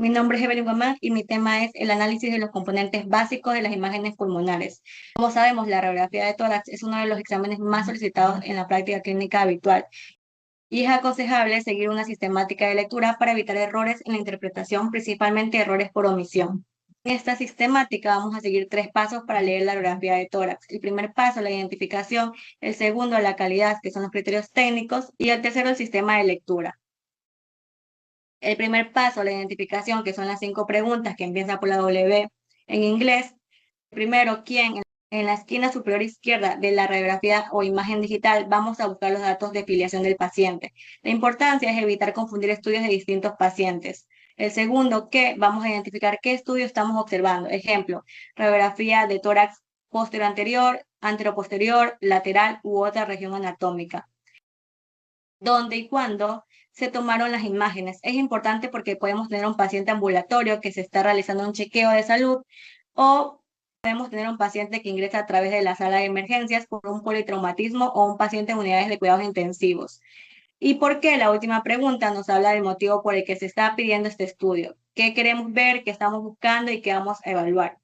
Mi nombre es Evelyn Guamán y mi tema es el análisis de los componentes básicos de las imágenes pulmonares. Como sabemos, la radiografía de tórax es uno de los exámenes más solicitados en la práctica clínica habitual y es aconsejable seguir una sistemática de lectura para evitar errores en la interpretación, principalmente errores por omisión. En esta sistemática vamos a seguir tres pasos para leer la radiografía de tórax. El primer paso, la identificación; el segundo, la calidad, que son los criterios técnicos; y el tercero, el sistema de lectura. El primer paso, la identificación, que son las 5 preguntas que empiezan por la W en inglés. Primero, ¿quién? En la esquina superior izquierda de la radiografía o imagen digital vamos a buscar los datos de filiación del paciente. La importancia es evitar confundir estudios de distintos pacientes. El segundo, ¿qué? Vamos a identificar qué estudio estamos observando. Ejemplo, radiografía de tórax posterior anterior, anteroposterior, lateral u otra región anatómica. ¿Dónde y cuándo se tomaron las imágenes? Es importante porque podemos tener un paciente ambulatorio que se está realizando un chequeo de salud, o podemos tener un paciente que ingresa a través de la sala de emergencias por un politraumatismo, o un paciente en unidades de cuidados intensivos. ¿Y por qué? La última pregunta nos habla del motivo por el que se está pidiendo este estudio. ¿Qué queremos ver, qué estamos buscando y qué vamos a evaluar?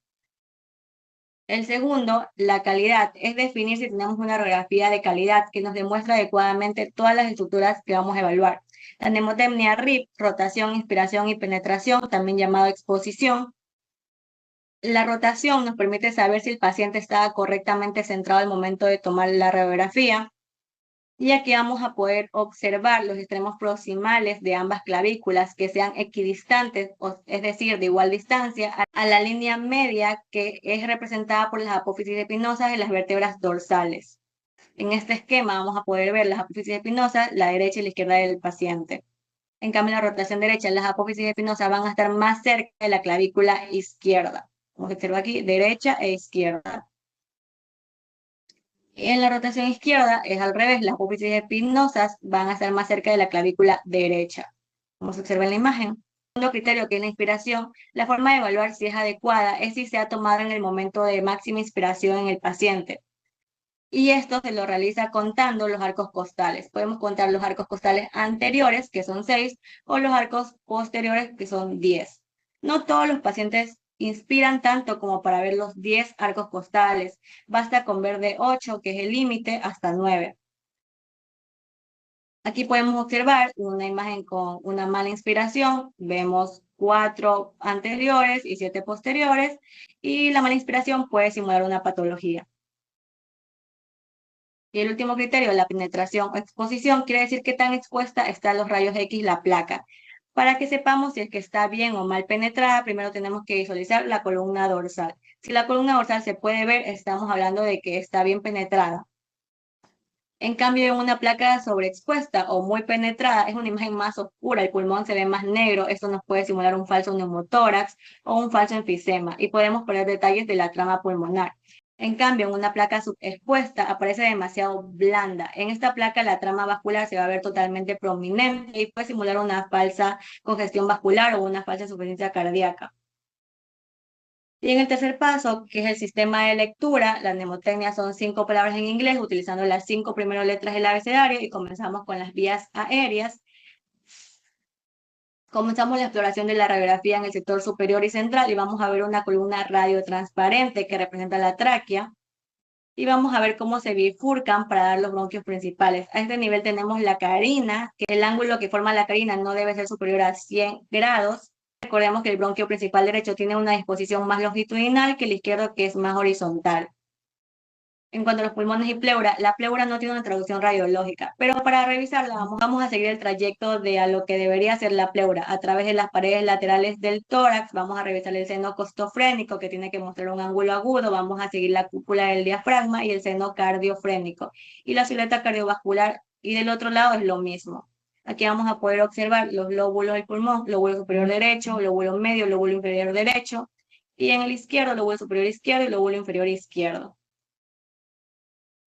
El segundo, la calidad, es definir si tenemos una radiografía de calidad que nos demuestra adecuadamente todas las estructuras que vamos a evaluar. La mnemotecnia RIP, rotación, inspiración y penetración, también llamado exposición. La rotación nos permite saber si el paciente estaba correctamente centrado al momento de tomar la radiografía. Y aquí vamos a poder observar los extremos proximales de ambas clavículas que sean equidistantes, es decir, de igual distancia, a la línea media que es representada por las apófisis espinosas en las vértebras dorsales. En este esquema vamos a poder ver las apófisis espinosas, la derecha y la izquierda del paciente. En cambio, en la rotación derecha, las apófisis espinosas van a estar más cerca de la clavícula izquierda. Como se observa aquí, derecha e izquierda. En la rotación izquierda es al revés, las apófisis espinosas van a estar más cerca de la clavícula derecha, como se observa en la imagen. El segundo criterio, que es la inspiración, la forma de evaluar si es adecuada es si se ha tomado en el momento de máxima inspiración en el paciente. Y esto se lo realiza contando los arcos costales. Podemos contar los arcos costales anteriores, que son 6, o los arcos posteriores, que son 10. No todos los pacientes inspiran tanto como para ver los 10 arcos costales. Basta con ver de 8, que es el límite, hasta 9. Aquí podemos observar una imagen con una mala inspiración. Vemos 4 anteriores y 7 posteriores, y la mala inspiración puede simular una patología. Y el último criterio, la penetración o exposición, quiere decir qué tan expuesta están los rayos X la placa. Para que sepamos si es que está bien o mal penetrada, primero tenemos que visualizar la columna dorsal. Si la columna dorsal se puede ver, estamos hablando de que está bien penetrada. En cambio, en una placa sobreexpuesta o muy penetrada, es una imagen más oscura, el pulmón se ve más negro. Esto nos puede simular un falso neumotórax o un falso enfisema, y podemos perder detalles de la trama pulmonar. En cambio, en una placa subexpuesta aparece demasiado blanda. En esta placa la trama vascular se va a ver totalmente prominente y puede simular una falsa congestión vascular o una falsa insuficiencia cardíaca. Y en el tercer paso, que es el sistema de lectura, la mnemotecnia son 5 palabras en inglés, utilizando las 5 primeras letras del abecedario, y comenzamos con las vías aéreas. Comenzamos la exploración de la radiografía en el sector superior y central, y vamos a ver una columna radiotransparente que representa la tráquea, y vamos a ver cómo se bifurcan para dar los bronquios principales. A este nivel tenemos la carina, que el ángulo que forma la carina no debe ser superior a 100 grados. Recordemos que el bronquio principal derecho tiene una disposición más longitudinal que el izquierdo, que es más horizontal. En cuanto a los pulmones y pleura, la pleura no tiene una traducción radiológica, pero para revisarla vamos a seguir el trayecto de a lo que debería ser la pleura. A través de las paredes laterales del tórax vamos a revisar el seno costofrénico, que tiene que mostrar un ángulo agudo. Vamos a seguir la cúpula del diafragma y el seno cardiofrénico y la silueta cardiovascular, y del otro lado es lo mismo. Aquí vamos a poder observar los lóbulos del pulmón: lóbulo superior derecho, lóbulo medio, lóbulo inferior derecho, y en el izquierdo, lóbulo superior izquierdo y lóbulo inferior izquierdo.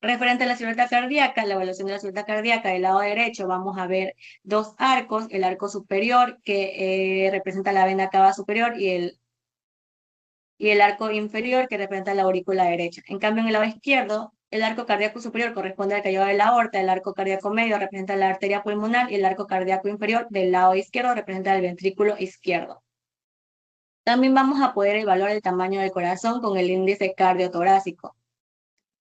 Referente a la silueta cardíaca, la evaluación de la silueta cardíaca del lado derecho, vamos a ver 2 arcos: el arco superior, que representa la vena cava superior, y el arco inferior, que representa la aurícula derecha. En cambio, en el lado izquierdo, el arco cardíaco superior corresponde al callado de la aorta, el arco cardíaco medio representa la arteria pulmonar, y el arco cardíaco inferior del lado izquierdo representa el ventrículo izquierdo. También vamos a poder evaluar el tamaño del corazón con el índice cardiotorácico.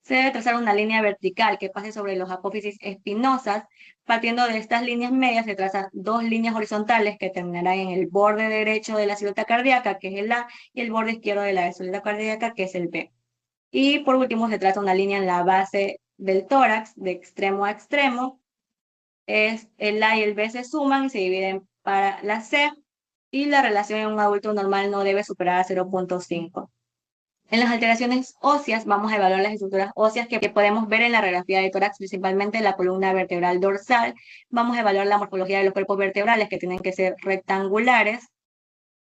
Se debe trazar una línea vertical que pase sobre los apófisis espinosas. Partiendo de estas líneas medias, se trazan dos líneas horizontales que terminarán en el borde derecho de la silueta cardíaca, que es el A, y el borde izquierdo de la silueta cardíaca, que es el B. Y por último, se traza una línea en la base del tórax, de extremo a extremo. El A y el B se suman y se dividen para la C, y la relación en un adulto normal no debe superar a 0.5. En las alteraciones óseas vamos a evaluar las estructuras óseas que podemos ver en la radiografía de tórax, principalmente la columna vertebral dorsal. Vamos a evaluar la morfología de los cuerpos vertebrales, que tienen que ser rectangulares.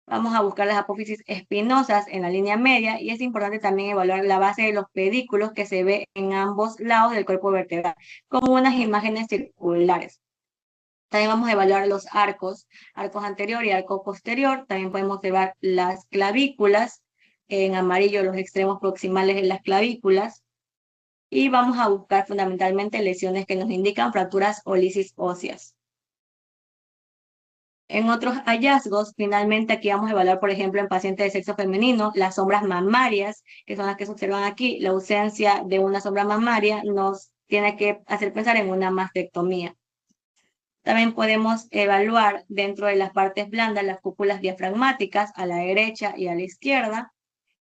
Vamos a buscar las apófisis espinosas en la línea media, y es importante también evaluar la base de los pedículos que se ve en ambos lados del cuerpo vertebral, como unas imágenes circulares. También vamos a evaluar los arcos anterior y arco posterior. También podemos observar las clavículas, en amarillo los extremos proximales de las clavículas. Y vamos a buscar fundamentalmente lesiones que nos indican fracturas o lisis óseas. En otros hallazgos, finalmente aquí vamos a evaluar, por ejemplo, en pacientes de sexo femenino, las sombras mamarias, que son las que se observan aquí. La ausencia de una sombra mamaria nos tiene que hacer pensar en una mastectomía. También podemos evaluar dentro de las partes blandas las cúpulas diafragmáticas a la derecha y a la izquierda.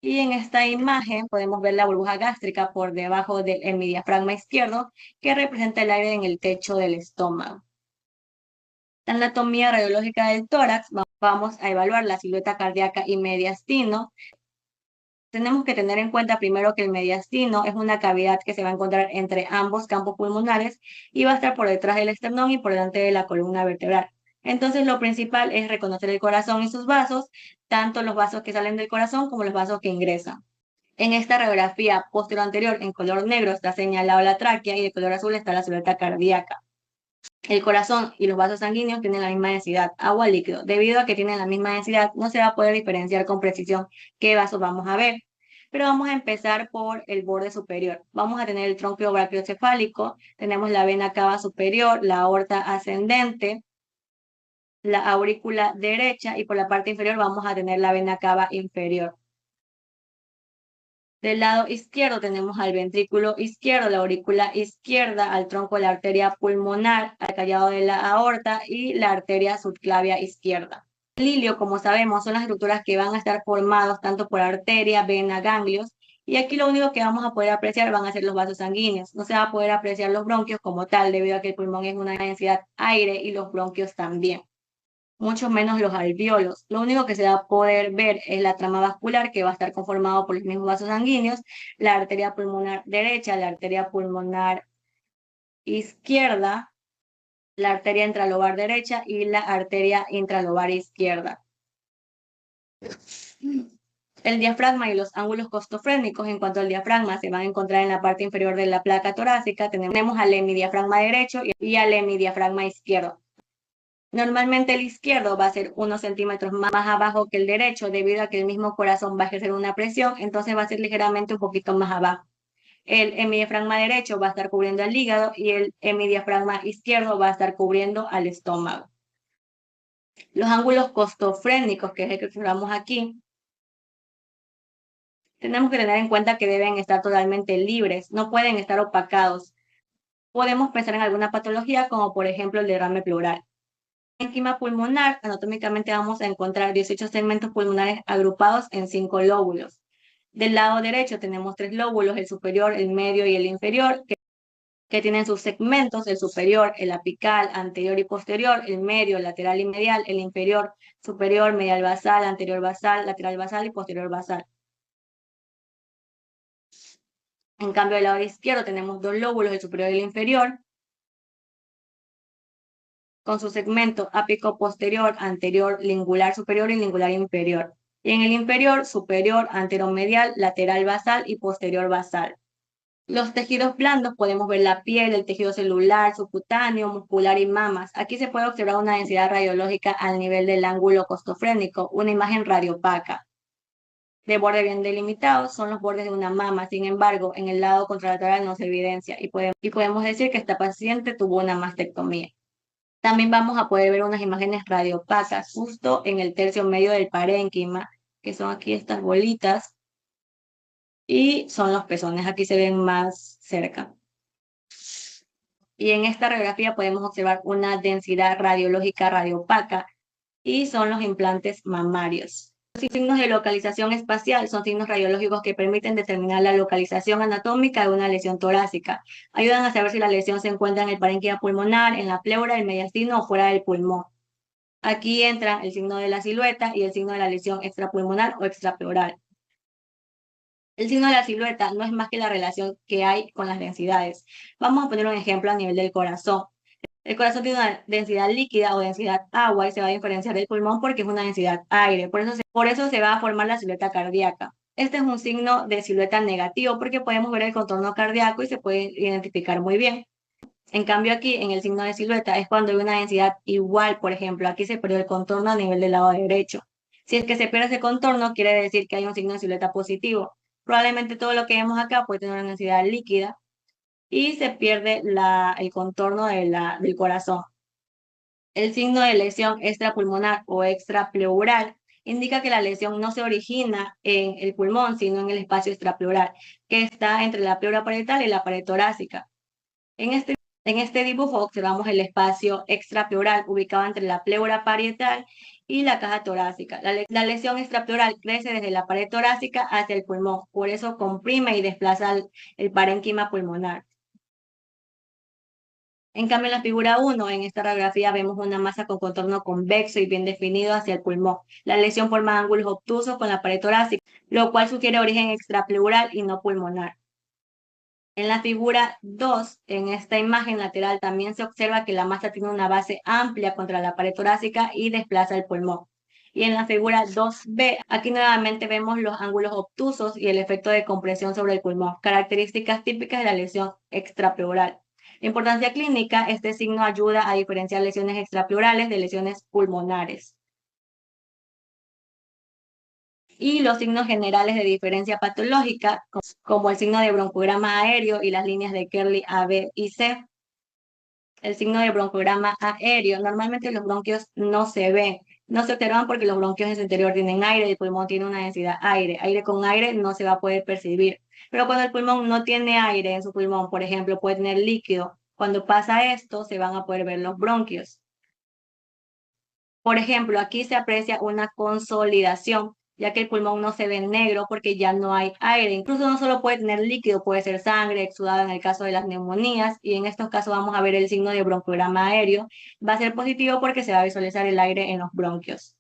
Y en esta imagen podemos ver la burbuja gástrica por debajo del hemidiafragma izquierdo, que representa el aire en el techo del estómago. La anatomía radiológica del tórax, vamos a evaluar la silueta cardíaca y mediastino. Tenemos que tener en cuenta primero que el mediastino es una cavidad que se va a encontrar entre ambos campos pulmonares y va a estar por detrás del esternón y por delante de la columna vertebral. Entonces, lo principal es reconocer el corazón y sus vasos, tanto los vasos que salen del corazón como los vasos que ingresan. En esta radiografía posterior anterior, en color negro, está señalado la tráquea y de color azul está la silueta cardíaca. El corazón y los vasos sanguíneos tienen la misma densidad, agua líquido. Debido a que tienen la misma densidad, no se va a poder diferenciar con precisión qué vasos vamos a ver. Pero vamos a empezar por el borde superior. Vamos a tener el tronco brachiocefálico, tenemos la vena cava superior, la aorta ascendente, la aurícula derecha, y por la parte inferior vamos a tener la vena cava inferior. Del lado izquierdo tenemos al ventrículo izquierdo, la aurícula izquierda, al tronco de la arteria pulmonar, al callado de la aorta y la arteria subclavia izquierda. El ilio, como sabemos, son las estructuras que van a estar formados tanto por arteria, vena, ganglios, y aquí lo único que vamos a poder apreciar van a ser los vasos sanguíneos. No se va a poder apreciar los bronquios como tal, debido a que el pulmón es una densidad aire y los bronquios también, mucho menos los alvéolos. Lo único que se va a poder ver es la trama vascular, que va a estar conformado por los mismos vasos sanguíneos, la arteria pulmonar derecha, la arteria pulmonar izquierda, la arteria intralobar derecha y la arteria intralobar izquierda. El diafragma y los ángulos costofrénicos. En cuanto al diafragma, se van a encontrar en la parte inferior de la placa torácica. Tenemos al hemidiafragma derecho y al hemidiafragma izquierdo. Normalmente el izquierdo va a ser unos centímetros más abajo que el derecho, debido a que el mismo corazón va a ejercer una presión, entonces va a ser ligeramente un poquito más abajo. El hemidiafragma derecho va a estar cubriendo el hígado y el hemidiafragma izquierdo va a estar cubriendo al estómago. Los ángulos costofrénicos, que es el que observamos aquí, tenemos que tener en cuenta que deben estar totalmente libres, no pueden estar opacados. Podemos pensar en alguna patología, como por ejemplo el derrame pleural. Parénquima pulmonar, anatómicamente vamos a encontrar 18 segmentos pulmonares agrupados en 5 lóbulos. Del lado derecho tenemos 3 lóbulos, el superior, el medio y el inferior, que tienen sus segmentos: el superior, el apical, anterior y posterior, el medio, lateral y medial, el inferior, superior, medial basal, anterior basal, lateral basal y posterior basal. En cambio, del lado izquierdo tenemos 2 lóbulos, el superior y el inferior, con su segmento ápico posterior, anterior, lingular superior y lingular inferior. Y en el inferior, superior, anteromedial, lateral basal y posterior basal. Los tejidos blandos, podemos ver la piel, el tejido celular, subcutáneo, muscular y mamas. Aquí se puede observar una densidad radiológica al nivel del ángulo costofrénico, una imagen radiopaca. De borde bien delimitado son los bordes de una mama. Sin embargo, en el lado contralateral no se evidencia y podemos decir que esta paciente tuvo una mastectomía. También vamos a poder ver unas imágenes radiopacas justo en el tercio medio del parénquima, que son aquí estas bolitas, y son los pezones, aquí se ven más cerca. Y en esta radiografía podemos observar una densidad radiológica radiopaca y son los implantes mamarios. Los signos de localización espacial son signos radiológicos que permiten determinar la localización anatómica de una lesión torácica. Ayudan a saber si la lesión se encuentra en el parénquima pulmonar, en la pleura, el mediastino o fuera del pulmón. Aquí entra el signo de la silueta y el signo de la lesión extrapulmonar o extrapleural. El signo de la silueta no es más que la relación que hay con las densidades. Vamos a poner un ejemplo a nivel del corazón. El corazón tiene una densidad líquida o densidad agua y se va a diferenciar del pulmón porque es una densidad aire. Por eso se va a formar la silueta cardíaca. Este es un signo de silueta negativo porque podemos ver el contorno cardíaco y se puede identificar muy bien. En cambio aquí, en el signo de silueta, es cuando hay una densidad igual. Por ejemplo, aquí se perdió el contorno a nivel del lado derecho. Si es que se pierde ese contorno, quiere decir que hay un signo de silueta positivo. Probablemente todo lo que vemos acá puede tener una densidad líquida y se pierde el contorno del corazón. El signo de lesión extrapulmonar o extrapleural indica que la lesión no se origina en el pulmón, sino en el espacio extrapleural, que está entre la pleura parietal y la pared torácica. En este dibujo observamos el espacio extrapleural ubicado entre la pleura parietal y la caja torácica. La lesión extrapleural crece desde la pared torácica hacia el pulmón, por eso comprime y desplaza el parénquima pulmonar. En cambio, en la figura 1, en esta radiografía, vemos una masa con contorno convexo y bien definido hacia el pulmón. La lesión forma ángulos obtusos con la pared torácica, lo cual sugiere origen extrapleural y no pulmonar. En la figura 2, en esta imagen lateral, también se observa que la masa tiene una base amplia contra la pared torácica y desplaza el pulmón. Y en la figura 2B, aquí nuevamente vemos los ángulos obtusos y el efecto de compresión sobre el pulmón, características típicas de la lesión extrapleural. La importancia clínica, este signo ayuda a diferenciar lesiones extrapleurales de lesiones pulmonares. Y los signos generales de diferencia patológica, como el signo de broncograma aéreo y las líneas de Kerley A, B y C. El signo de broncograma aéreo, normalmente los bronquios no se ven, no se observan porque los bronquios en su interior tienen aire y el pulmón tiene una densidad aire. Aire con aire no se va a poder percibir. Pero cuando el pulmón no tiene aire en su pulmón, por ejemplo, puede tener líquido, cuando pasa esto se van a poder ver los bronquios. Por ejemplo, aquí se aprecia una consolidación, ya que el pulmón no se ve negro porque ya no hay aire. Incluso no solo puede tener líquido, puede ser sangre, exudado en el caso de las neumonías, y en estos casos vamos a ver el signo de broncograma aéreo. Va a ser positivo porque se va a visualizar el aire en los bronquios.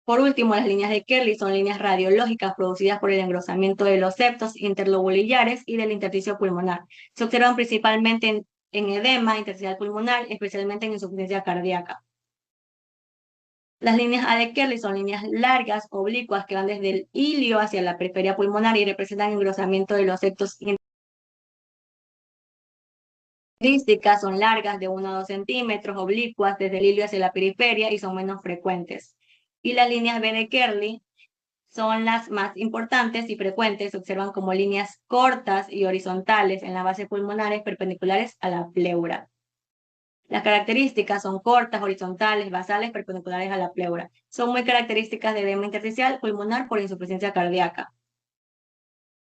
Por último, las líneas de Kerley son líneas radiológicas producidas por el engrosamiento de los septos interlobulares y del intersticio pulmonar. Se observan principalmente en edema intersticial pulmonar, especialmente en insuficiencia cardíaca. Las líneas A de Kerley son líneas largas, oblicuas, que van desde el ilio hacia la periferia pulmonar y representan engrosamiento de los septos intersticiales. Son largas, de 1 a 2 centímetros, oblicuas, desde el ilio hacia la periferia y son menos frecuentes. Y las líneas B de Kerley son las más importantes y frecuentes, se observan como líneas cortas y horizontales en la base pulmonares perpendiculares a la pleura. Las características son cortas, horizontales, basales, perpendiculares a la pleura. Son muy características de edema intersticial pulmonar por insuficiencia cardíaca.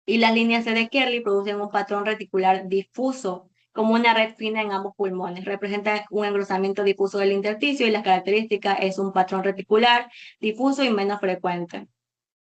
Y las líneas C de Kerley producen un patrón reticular difuso, como una red fina en ambos pulmones. Representa un engrosamiento difuso del intersticio y las características es un patrón reticular difuso y menos frecuente.